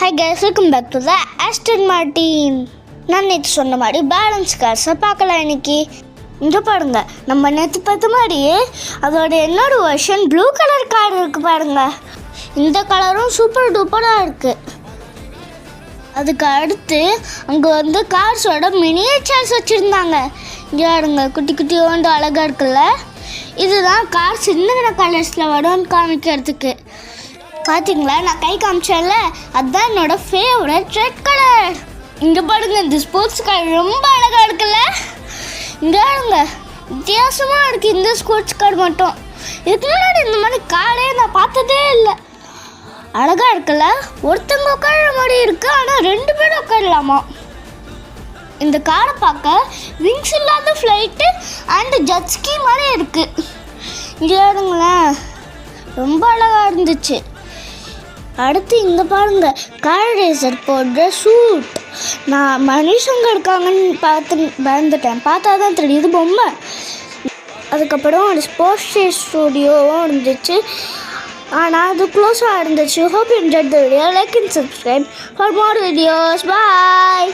Hi guys, welcome back to the Aston Martin. நான் நேற்று சொன்ன மாதிரி பேலன்ஸ் கார்ஸை பார்க்கலாம். இன்னைக்கு இங்கே பாருங்க, நம்ம நேற்று பார்த்த மாதிரியே அதோட இன்னொரு வெர்ஷன் ப்ளூ கலர் கார் இருக்குது பாருங்க. இந்த கலரும் சூப்பர் டூப்பராக இருக்குது. அதுக்கு அடுத்து அங்கே கார்ஸோட மினியேச்சர்ஸ் வச்சுருந்தாங்க. இங்கே பாருங்க, குட்டி குட்டி ஓண்டு அழகாக இருக்குல்ல. இதுதான் கார் சின்ன கலர்ஸில் வரும்னு காமிக்கிறதுக்கு. பார்த்தீங்களா, நான் கை காமிச்சேன்ல, அதுதான் என்னோட ஃபேவரட் ரெட் கலர். இங்கே பாருங்க, இந்த ஸ்போர்ட்ஸ் கார் ரொம்ப அழகாக இருக்குல்ல. இங்கே பாருங்க, வித்தியாசமாக இருக்குது இந்த ஸ்போர்ட்ஸ் கார் மட்டும். இதுக்கு முன்னாடி இந்த மாதிரி காரே நான் பார்த்ததே இல்லை. அழகாக இருக்குல்ல, ஒருத்தங்க உட்கார மாதிரி இருக்குது, ஆனால் 2 பேரும் உட்காரலாமா. இந்த காரை பார்க்க விங்ஸ் இல்லாத ஃப்ளைட்டு அண்ட் ஜட்ஸ்கி மாதிரி இருக்குது. இங்கே பாருங்களேன், ரொம்ப அழகாக இருந்துச்சு. அடுத்து இங்கே பாருங்க, கார் ரேசர் போடுற சூட். நான் மனுஷங்க இருக்காங்கன்னு பயந்துட்டேன். பார்த்தா தான் தெரியுது பொம்மை. அதுக்கப்புறம் ஒரு ஸ்போர்ட்ஸ் ஸ்டூடியோவும் இருந்துச்சு, ஆனால் அது க்ளோஸாக இருந்துச்சு. Hope you enjoyed the video. Like and subscribe for more videos. Bye.